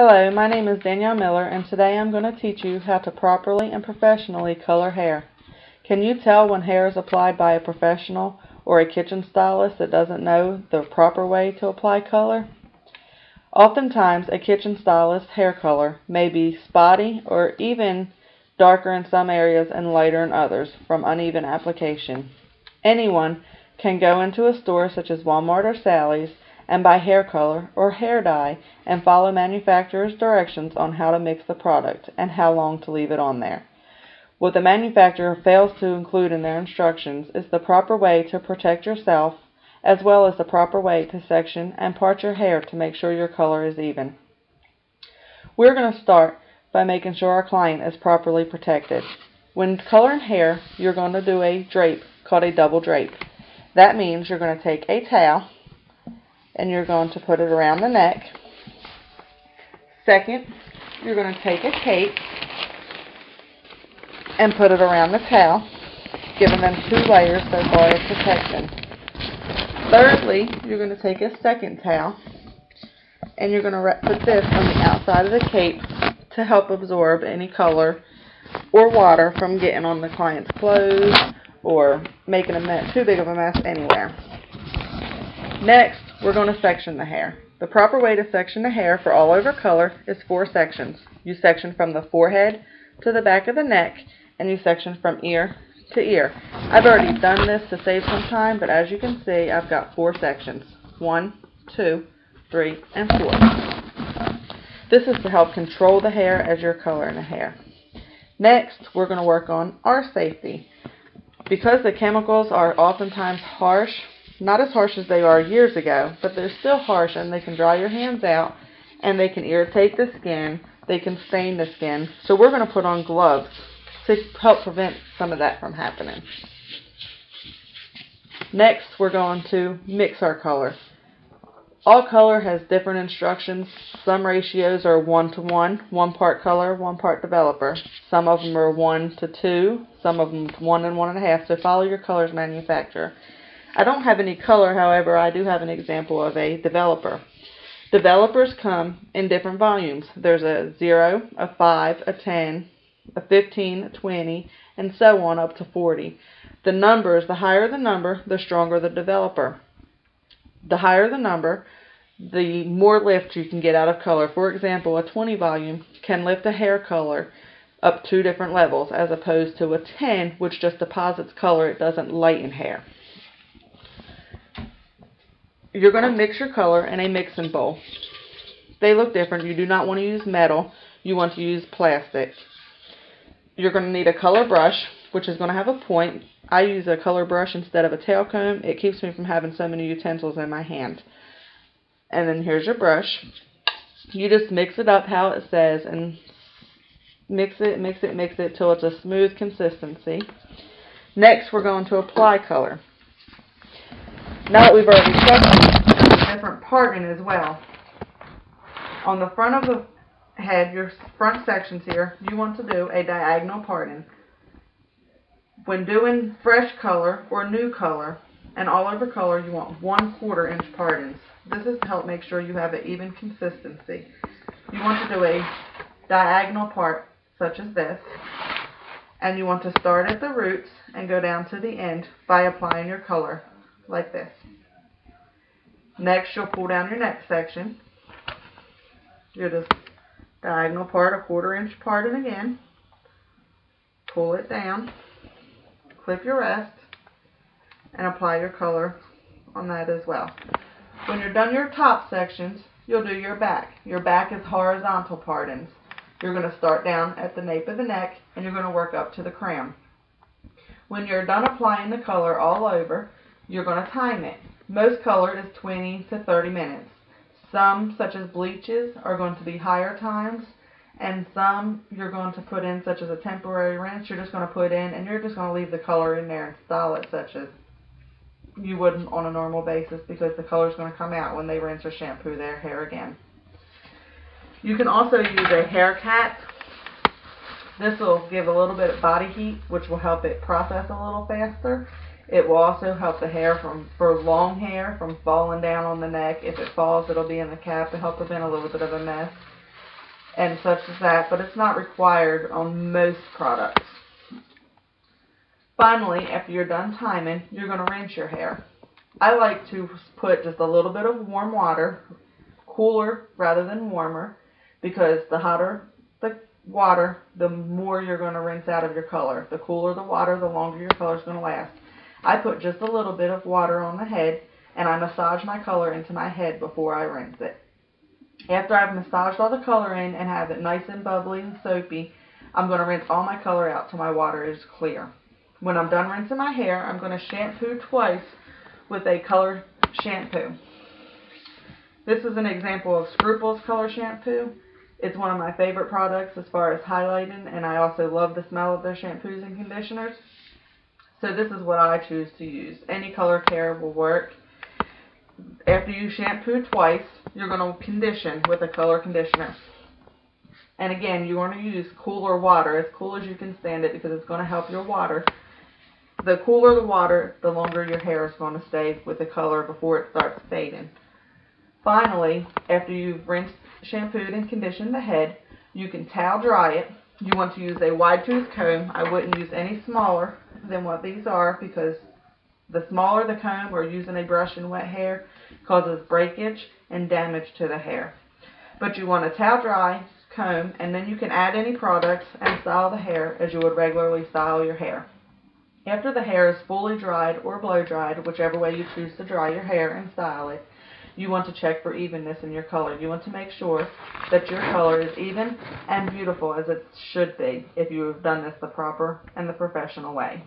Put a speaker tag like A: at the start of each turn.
A: Hello, my name is D.Miller, and today I'm going to teach you how to properly and professionally color hair. Can you tell when hair is applied by a professional or a kitchen stylist that doesn't know the proper way to apply color? Oftentimes, a kitchen stylist's hair color may be spotty or even darker in some areas and lighter in others from uneven application. Anyone can go into a store such as Walmart or Sally's and buy hair color or hair dye and follow manufacturer's directions on how to mix the product and how long to leave it on there. What the manufacturer fails to include in their instructions is the proper way to protect yourself as well as the proper way to section and part your hair to make sure your color is even. We're going to start by making sure our client is properly protected. When coloring hair, you're going to do a drape called a double drape. That means you're going to take a towel and you're going to put it around the neck. Second, you're going to take a cape and put it around the towel, giving them 2 layers so far of protection. Thirdly, you're going to take a second towel and you're going to put this on the outside of the cape to help absorb any color or water from getting on the client's clothes or making a mess, too big of a mess anywhere. Next, we're going to section the hair. The proper way to section the hair for all over color is 4 sections. You section from the forehead to the back of the neck, and you section from ear to ear. I've already done this to save some time, but as you can see, I've got 4 sections. 1, 2, 3, and 4. This is to help control the hair as you're coloring the hair. Next, we're going to work on our safety. Because the chemicals are oftentimes harsh, not as harsh as they are years ago, but they're still harsh and they can dry your hands out and they can irritate the skin, they can stain the skin. So we're going to put on gloves to help prevent some of that from happening. Next, we're going to mix our color. All color has different instructions. Some ratios are 1:1, 1 part color, 1 part developer. Some of them are 1:2, some of them 1 and 1.5, so follow your color's manufacturer. I don't have any color, however, I do have an example of a developer. Developers come in different volumes. There's a 0, a 5, a 10, a 15, a 20, and so on up to 40. The numbers, the higher the number, the stronger the developer. The higher the number, the more lift you can get out of color. For example, a 20 volume can lift a hair color up 2 different levels as opposed to a 10, which just deposits color, it doesn't lighten hair. You're going to mix your color in a mixing bowl. They look different. You do not want to use metal. You want to use plastic. You're going to need a color brush, which is going to have a point. I use a color brush instead of a tail comb. It keeps me from having so many utensils in my hand. And then here's your brush. You just mix it up how it says and mix it till it's a smooth consistency. Next, we're going to apply color. Now that we've already sectioned, there's a different parting as well. On the front of the head, your front sections here, you want to do a diagonal parting. When doing fresh color or new color and all over color, you want 1/4 inch partings. This is to help make sure you have an even consistency. You want to do a diagonal part such as this, and you want to start at the roots and go down to the end by applying your color like this. Next, you'll pull down your next section. You'll just diagonal part, a 1/4 inch parting again. Pull it down, clip your rest, and apply your color on that as well. When you're done your top sections, you'll do your back. Your back is horizontal partings. You're going to start down at the nape of the neck and you're going to work up to the crown. When you're done applying the color all over, you're going to time it. Most color is 20 to 30 minutes. Some, such as bleaches, are going to be higher times, and some you're going to put in, such as a temporary rinse, you're just going to put in, and you're just going to leave the color in there and style it such as you wouldn't on a normal basis, because the color is going to come out when they rinse or shampoo their hair again. You can also use a hair cap. This will give a little bit of body heat, which will help it process a little faster. It will also help the hair for long hair from falling down on the neck. If it falls, it'll be in the cap to help prevent a little bit of a mess. and such as that, but it's not required on most products. Finally, after you're done timing, you're going to rinse your hair. I like to put just a little bit of warm water, cooler rather than warmer, because the hotter the water, the more you're going to rinse out of your color. The cooler the water, the longer your color is going to last. I put just a little bit of water on the head, and I massage my color into my head before I rinse it. After I've massaged all the color in and have it nice and bubbly and soapy, I'm going to rinse all my color out till my water is clear. When I'm done rinsing my hair, I'm going to shampoo twice with a color shampoo. This is an example of Scruples color shampoo. It's one of my favorite products as far as highlighting, and I also love the smell of their shampoos and conditioners. So this is what I choose to use. Any color care will work. After you shampoo twice, you're going to condition with a color conditioner. And again, you want to use cooler water, as cool as you can stand it, because it's going to help your water. The cooler the water, the longer your hair is going to stay with the color before it starts fading. Finally, after you've rinsed, shampooed, and conditioned the head, you can towel dry it. You want to use a wide tooth comb. I wouldn't use any smaller than what these are, because the smaller the comb or using a brush in wet hair causes breakage and damage to the hair. But you want a towel dry comb, and then you can add any products and style the hair as you would regularly style your hair. After the hair is fully dried or blow dried, whichever way you choose to dry your hair and style it, you want to check for evenness in your color. You want to make sure that your color is even and beautiful as it should be if you have done this the proper and the professional way.